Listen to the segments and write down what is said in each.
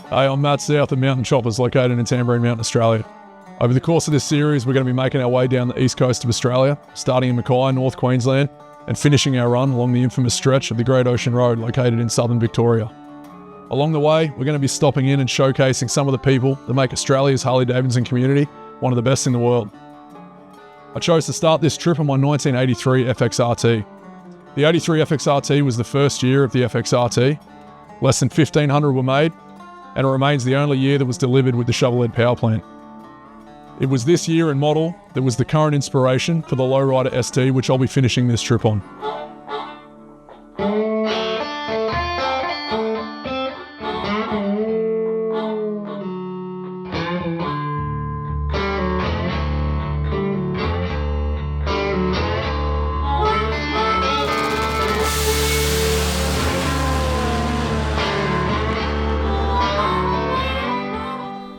Hey, I'm Matt South of Mountain Choppers, located in Tamborine Mountain, Australia. Over the course of this series, we're going to be making our way down the east coast of Australia, starting in Mackay, North Queensland, and finishing our run along the infamous stretch of the Great Ocean Road located in southern Victoria. Along the way, we're going to be stopping in and showcasing some of the people that make Australia's Harley-Davidson community one of the best in the world. I chose to start this trip on my 1983 FXRT. The 83 FXRT was the first year of the FXRT. Less than 1,500 were made, and it remains the only year that was delivered with the shovel-head power plant. It was this year and model that was the current inspiration for the Lowrider ST, which I'll be finishing this trip on.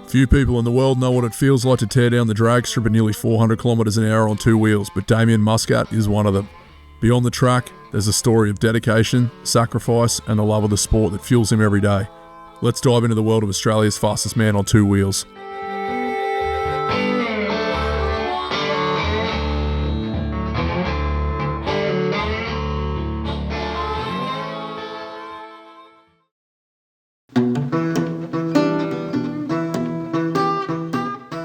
Few people in the world know what it feels like to tear down the drag strip at nearly 400 kilometers an hour on two wheels, but Damian Muscat is one of them. Beyond the track, there's a story of dedication, sacrifice, and the love of the sport that fuels him every day. Let's dive into the world of Australia's fastest man on two wheels.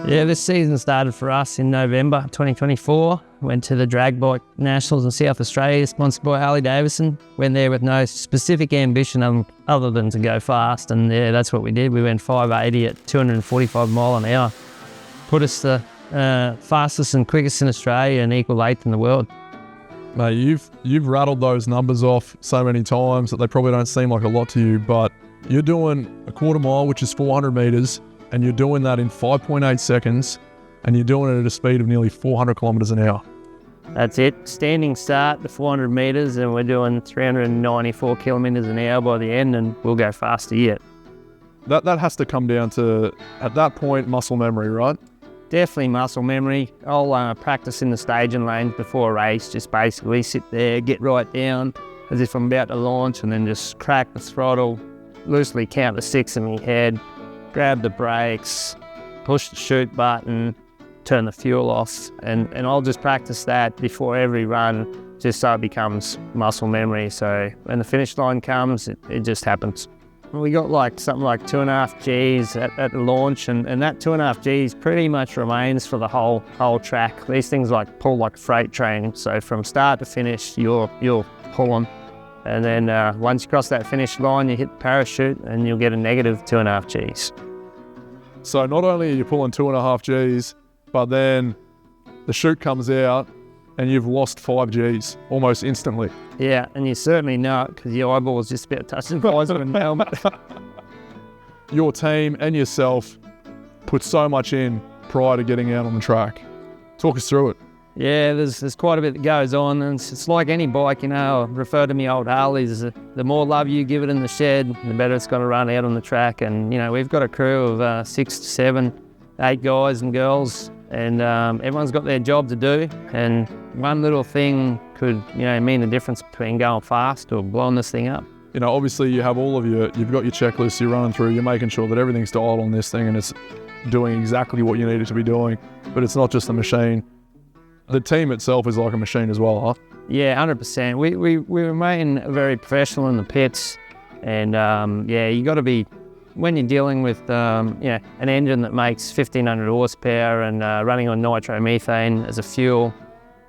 Yeah, this season started for us in November 2024. Went to the Drag Bike Nationals in South Australia, sponsored by Harley-Davidson. Went there with no specific ambition other than to go fast, and yeah, that's what we did. We went 580 at 245 mile an hour. Put us the fastest and quickest in Australia and equal 8th in the world. Mate, you've rattled those numbers off so many times that they probably don't seem like a lot to you, but you're doing a quarter mile, which is 400 meters, and you're doing that in 5.8 seconds, and you're doing it at a speed of nearly 400 kilometers an hour. That's it. Standing start, the 400 meters, and we're doing 394 kilometers an hour by the end, and we'll go faster yet. That has to come down to, at that point, muscle memory, right? Definitely muscle memory. I'll practice in the staging lanes before a race, just basically sit there, get right down as if I'm about to launch, and then just crack the throttle, loosely count the 6 in my head, grab the brakes, push the shoot button, turn the fuel off, and I'll just practice that before every run, just so it becomes muscle memory. So when the finish line comes, it just happens. We got something like 2.5 Gs at the launch, and that 2.5 Gs pretty much remains for the whole track. These things pull like a freight train, so from start to finish, you're pulling. And then once you cross that finish line, you hit the parachute and you'll get a negative 2.5 Gs. So not only are you pulling 2.5 Gs, but then the chute comes out and you've lost 5 Gs almost instantly. Yeah, and you certainly know it because your eyeball's just about touching the visor and helmet. Your team and yourself put so much in prior to getting out on the track. Talk us through it. Yeah, there's quite a bit that goes on, and it's like any bike, I refer to my old Harleys. The more love you give it in the shed, the better it's going to run out on the track. And we've got a crew of 6 to 7, 8 guys and girls, and everyone's got their job to do. And one little thing could mean the difference between going fast or blowing this thing up. Obviously you have you've got your checklists you're running through, you're making sure that everything's dialed on this thing and it's doing exactly what you need it to be doing. But it's not just the machine. The team itself is like a machine as well, huh? Yeah, 100%. We remain very professional in the pits, and you got to be, when you're dealing with an engine that makes 1,500 horsepower and running on nitromethane as a fuel,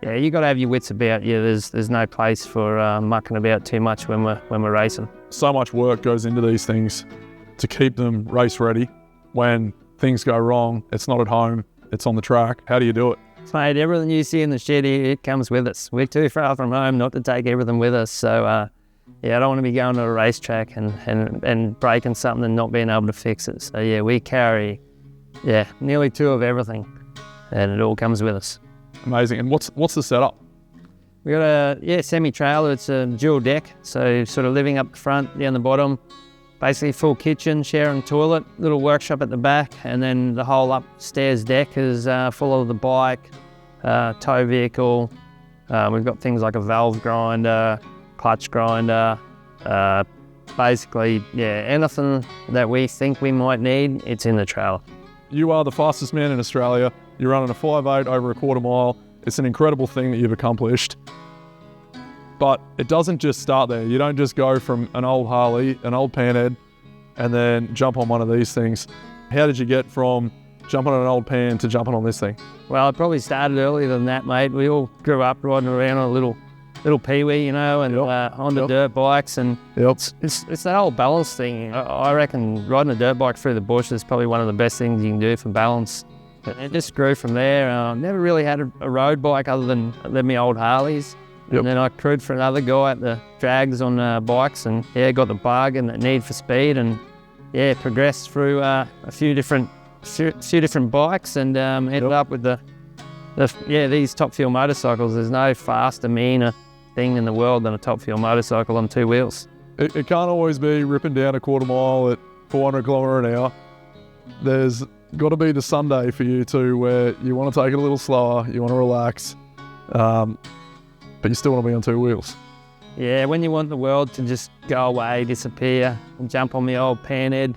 yeah, you got to have your wits about you. There's no place for mucking about too much when we're racing. So much work goes into these things to keep them race ready. When things go wrong, it's not at home, it's on the track. How do you do it? Mate, everything you see in the shed here, it comes with us. We're too far from home not to take everything with us. So, I don't want to be going to a racetrack and breaking something and not being able to fix it. So, yeah, we carry, nearly 2 of everything, and it all comes with us. Amazing. And what's the setup? We got a semi-trailer. It's a dual deck, so sort of living up the front, down the bottom. Basically full kitchen, sharing toilet, little workshop at the back, and then the whole upstairs deck is full of the bike, tow vehicle. We've got things like a valve grinder, clutch grinder, basically, yeah, anything that we think we might need, it's in the trailer. You are the fastest man in Australia. You're running a 5.8 over a quarter mile. It's an incredible thing that you've accomplished. But it doesn't just start there. You don't just go from an old Harley, an old panhead, and then jump on one of these things. How did you get from jumping on an old pan to jumping on this thing? Well, I probably started earlier than that, mate. We all grew up riding around on a little peewee, you know, and on the dirt bikes, and it's that whole balance thing. I reckon riding a dirt bike through the bush is probably one of the best things you can do for balance. And it just grew from there. Never really had a road bike other than my old Harleys. And then I crewed for another guy at the drags on bikes, and got the bug and the need for speed, and progressed through a few different bikes, and ended up with these top fuel motorcycles. There's no faster, meaner thing in the world than a top fuel motorcycle on two wheels. It can't always be ripping down a quarter mile at 400 kilometre an hour. There's got to be the Sunday for you too, where you want to take it a little slower, you want to relax, but you still want to be on two wheels. Yeah, when you want the world to just go away, disappear, and jump on the old panhead,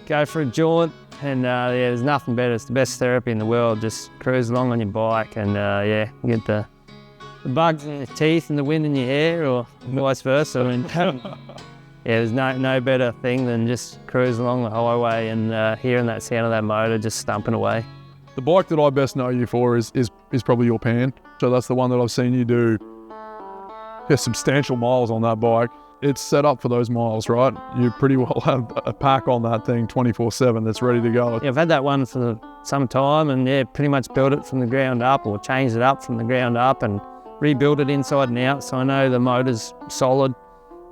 go for a jaunt, and there's nothing better. It's the best therapy in the world. Just cruise along on your bike and get the bugs in your teeth and the wind in your hair, or vice versa. And there's no better thing than just cruise along the highway and hearing that sound of that motor just stumping away. The bike that I best know you for is probably your pan. So that's the one that I've seen you do substantial miles on that bike. It's set up for those miles, right? You pretty well have a pack on that thing 24/7 that's ready to go. Yeah, I've had that one for some time, and pretty much built it from the ground up, or changed it up from the ground up and rebuilt it inside and out, so I know the motor's solid.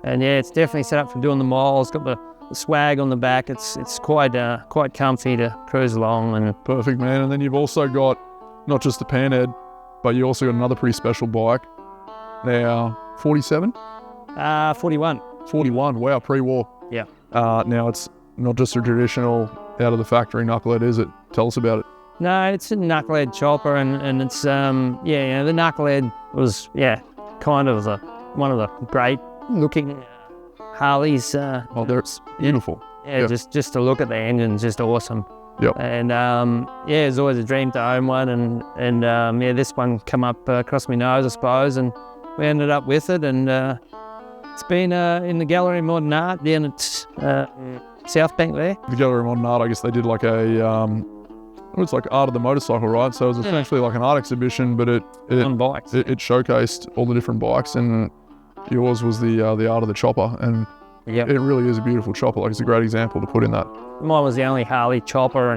And it's definitely set up for doing the miles. Got the swag on the back. It's quite comfy to cruise along. And perfect, man. And then you've also got not just the panhead, but you also got another pretty special bike. Now 47? 41. 41, wow, pre-war. Yeah. Now it's not just a traditional out of the factory knucklehead, is it? Tell us about it. No, it's a knucklehead chopper, and it's the knucklehead was kind of one of the great looking Harleys. They're beautiful. Just to look at the engine's just awesome. Yep. And it's always a dream to own one, and this one come up across my nose, I suppose, and we ended up with it, and it's been in the Gallery of Modern Art down at South Bank there. The Gallery of Modern Art, I guess they did like it's like Art of the Motorcycle, right? So it was essentially like an art exhibition, but it on bikes. It showcased all the different bikes, and yours was the Art of the Chopper, and it really is a beautiful chopper. Like, it's a great example to put in that. Mine was the only Harley chopper,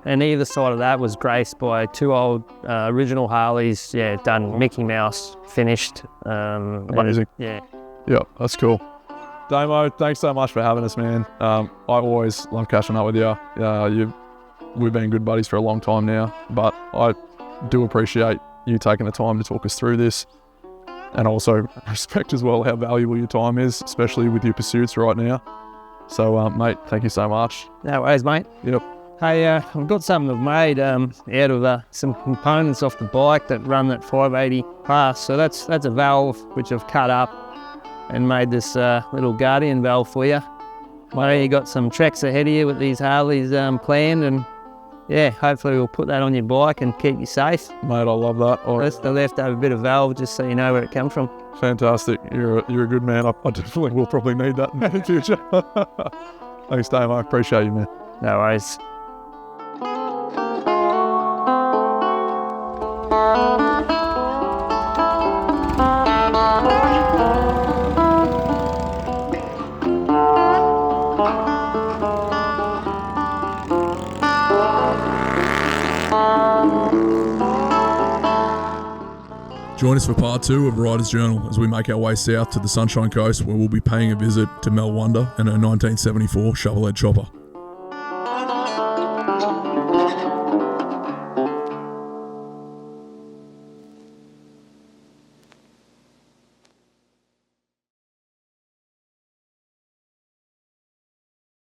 and either side of that was graced by two old original Harleys, done Mickey Mouse finished. Amazing. Yeah, that's cool. Damo, thanks so much for having us, man. I always love catching up with you. We've been good buddies for a long time now, but I do appreciate you taking the time to talk us through this, and also respect as well how valuable your time is, especially with your pursuits right now. So, mate, thank you so much. No worries, mate. Yep. Hey, I've got something I've made out of some components off the bike that run that 580 class. So that's a valve which I've cut up and made this little Guardian valve for you. I know you got some treks ahead of you with these Harleys planned, and hopefully we'll put that on your bike and keep you safe. Mate, I love that. That's the leftover bit of valve, just so you know where it comes from. Fantastic. You're a good man. I definitely will probably need that in the future. Thanks, Dave. I appreciate you, man. No worries. Join us for part 2 of Rider's Journal as we make our way south to the Sunshine Coast, where we'll be paying a visit to Mel Wonder and her 1974 shovelhead chopper.